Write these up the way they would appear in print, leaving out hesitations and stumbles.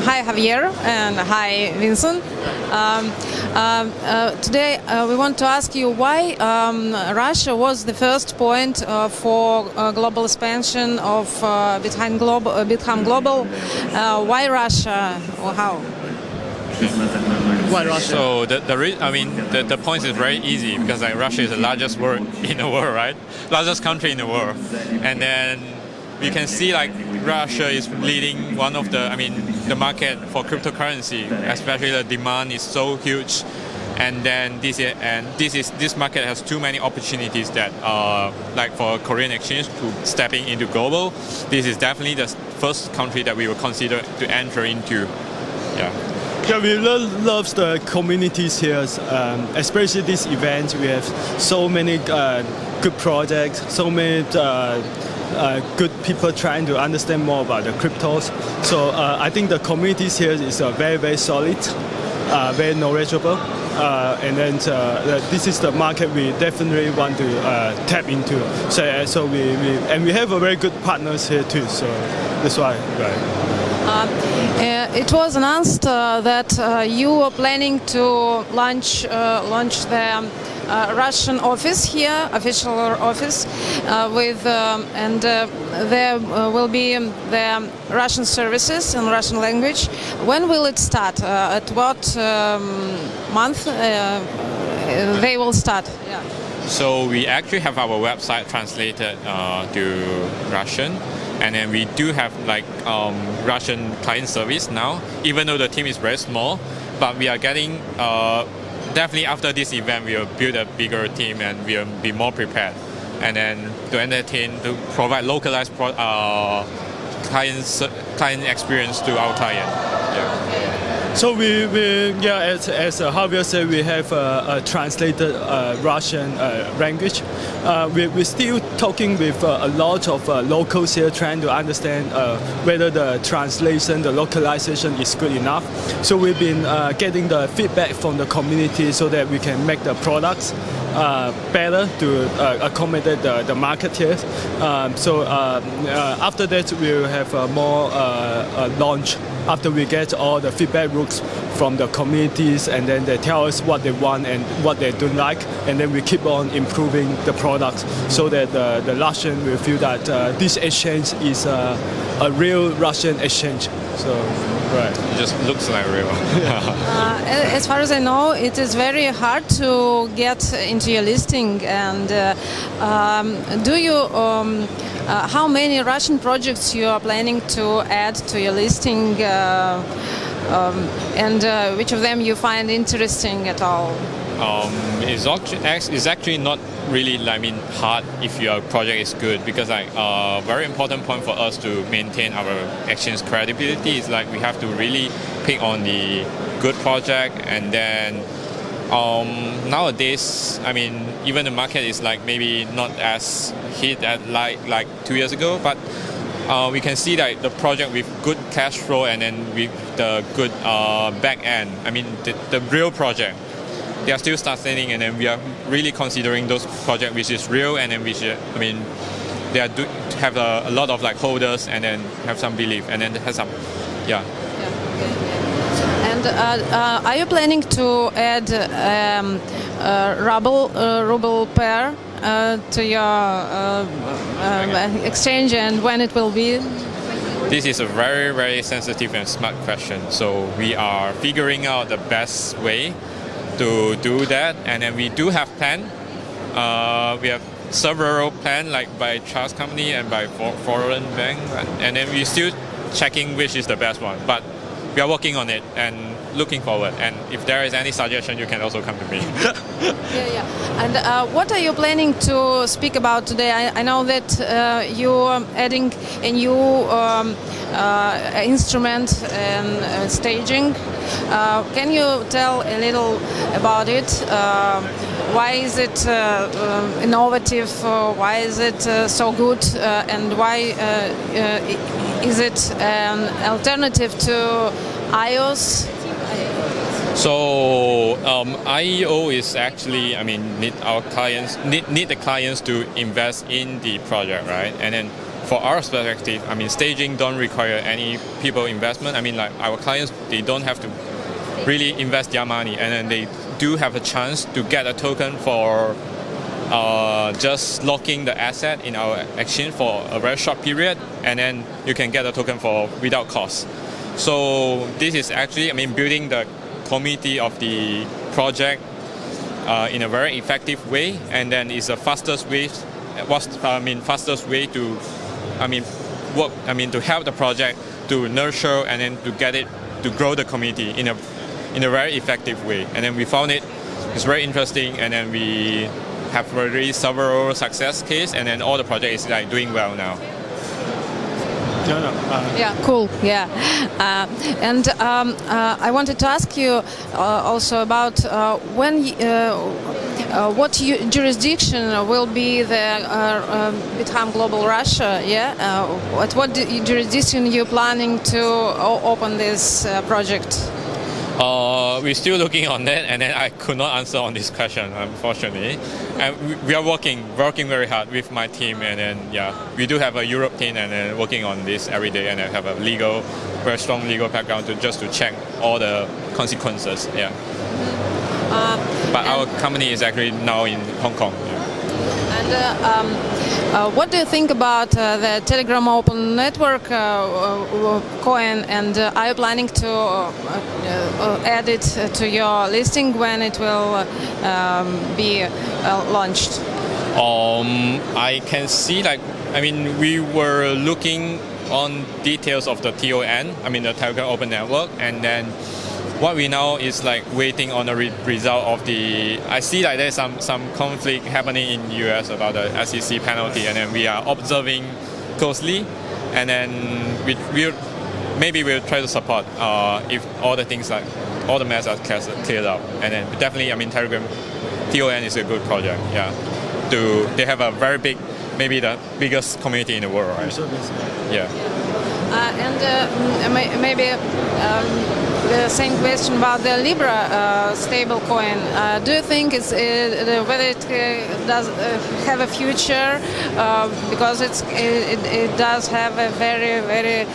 Hi Javier and hi Vincent. Today we want to ask you why Russia was the first point for global expansion of Bithumb Global. Why Russia or how? Why Russia? So the point is very easy because like Russia is the largest in the world, right? Largest country in the world, and then you can see like Russia is leading one of the market for cryptocurrency, especially the demand is so huge, and then this market has too many opportunities that like for Korean exchange to stepping into global. This is definitely the first country that we will consider to enter into. Yeah, we love the communities here, especially this event. We have so many good projects, so many good people trying to understand more about the cryptos. So I think the communities here is very, very solid, very knowledgeable. And then this is the market we definitely want to tap into. So we have a very good partners here too. So that's why. Right. It was announced that you were planning to launch the Russian office here, official office, and there will be the Russian services in Russian language. When will it start? At what month they will start? Yeah. So we actually have our website translated to Russian. And then we do have like Russian client service now, even though the team is very small. But we are getting, definitely after this event, we will build a bigger team and we will be more prepared. And then to entertain, to provide localized client experience to our client. Yeah. So as Javier said, we have a translated Russian language. We're still talking with a lot of locals here, trying to understand whether the translation, the localization is good enough. So we've been getting the feedback from the community so that we can make the products better to accommodate the market here. After that, we'll have more launch after we get all the feedback looks from the communities, and then they tell us what they want and what they don't like, and then we keep on improving the product so that the Russian will feel that this exchange is a real Russian exchange. So, right. It just looks like real. As far as I know, it is very hard to get into your listing. And do you? How many Russian projects you are planning to add to your listing, and which of them you find interesting at all? It's actually not really hard if your project is good, because very important point for us to maintain our exchange credibility is like we have to really pick on the good project, and then nowadays even the market is like maybe not as hit at like 2 years ago, but we can see that the project with good cash flow and then with the good back end, the real project, they are still sustaining, and then we are really considering those projects which is real, and then which they have a lot of like holders, and then have some belief, and then has some And are you planning to add Robopair to your exchange, and when it will be? This is a very, very sensitive and smart question. So we are figuring out the best way to do that, and then we do have plan. We have several plans like by trust company and by foreign bank, and then we're still checking which is the best one. But we are working on it and looking forward. And if there is any suggestion, you can also come to me. And what are you planning to speak about today? I know that you're adding a new instrument and staging. Can you tell a little about it? Why is it innovative? Why is it so good? And why is it an alternative to iOS? So IEO is actually, need the clients to invest in the project, right? And then for our perspective, I mean, staging don't require any people investment. I mean, like our clients, they don't have to really invest their money, and then they do have a chance to get a token for just locking the asset in our exchange for a very short period, and then you can get a token for without cost. So this is actually, I mean, building the community of the project in a very effective way, and then it's the fastest way. Fastest way to, work. To help the project to nurture and then to get it to grow the community in a very effective way. And then we found it's very interesting, and then we have already several success cases, and then all the project is like doing well now. Yeah, cool. Yeah, and I wanted to ask you also about what jurisdiction will be the Bithumb Global Russia? Yeah, what jurisdiction you planning to open this project? We're still looking on that, and then I could not answer on this question, unfortunately. And we are working very hard with my team, and then we do have a Europe team, and then working on this every day, and I have a very strong legal background to check all the consequences. Yeah. But our company is actually now in Hong Kong. And what do you think about the Telegram Open Network coin, and are you planning to add it to your listing when it will be launched? I can see, we were looking on details of the TON, the Telegram Open Network, and then what we know is waiting on the result of the. I see there's some conflict happening in US about the SEC penalty, and then we are observing closely, and then we'll try to support if all the things all the mess are cleared up, and then definitely Telegram TON is a good project. Yeah, they have a very big, maybe the biggest community in the world, right? Yeah. And maybe the same question about the Libra stablecoin. Do you think whether it does have a future? Because it does have a very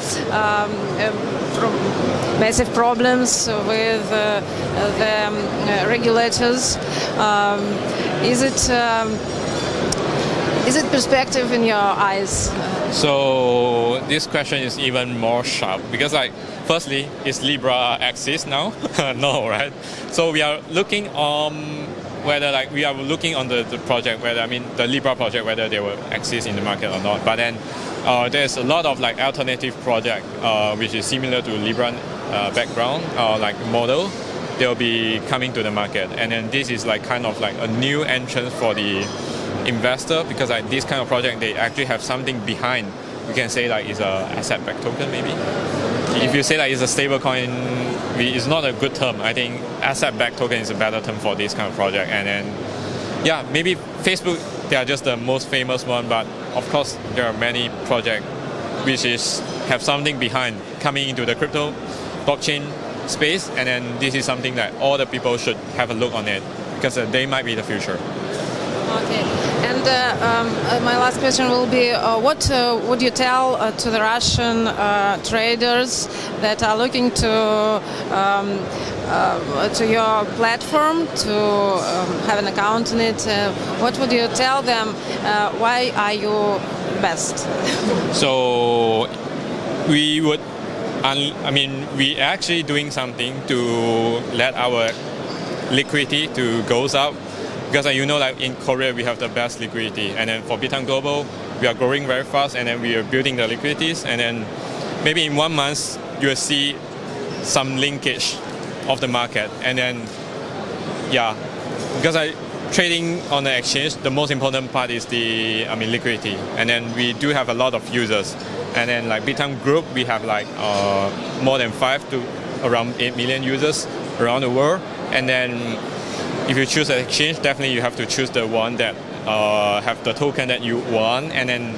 massive problems with the regulators. Is it perspective in your eyes? So this question is even more sharp because firstly, is Libra exist now? No, right? So we are looking whether we are looking on the project, whether the Libra project, whether they will exist in the market or not. But then there's a lot of alternative project which is similar to Libra background model. They'll be coming to the market, and then this is kind of a new entrance for the investor, because this kind of project, they actually have something behind. We can say it's a asset-backed token maybe. If you say it's a stablecoin, it's not a good term. I think asset-backed token is a better term for this kind of project. And then maybe Facebook, they are just the most famous one, but of course there are many projects which have something behind coming into the crypto blockchain space, and then this is something that all the people should have a look on it, because they might be the future. Okay. And my last question will be, what would you tell to the Russian traders that are looking to your platform to have an account in it? What would you tell them? Why are you best? So we would, we actually doing something to let our liquidity to goes up. Because in Korea we have the best liquidity, and then for Bithumb Global we are growing very fast, and then we are building the liquidities, and then maybe in 1 month you will see some linkage of the market, and then because trading on the exchange, the most important part is the liquidity, and then we do have a lot of users, and then Bithumb Group we have more than 5 to around 8 million users around the world, and then if you choose an exchange, definitely you have to choose the one that have the token that you want, and then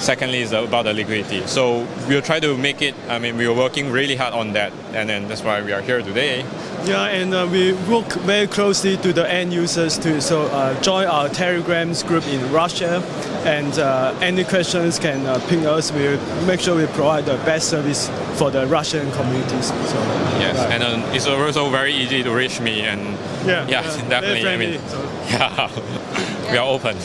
secondly is about the liquidity. So we'll try to make it, we are working really hard on that, and then that's why we are here today Yeah, and we work very closely to the end users too. So join our Telegram group in Russia, and any questions can ping us. We make sure we provide the best service for the Russian communities. So, yes, and it's also very easy to reach me, and yeah, definitely. very friendly, I mean, we are open.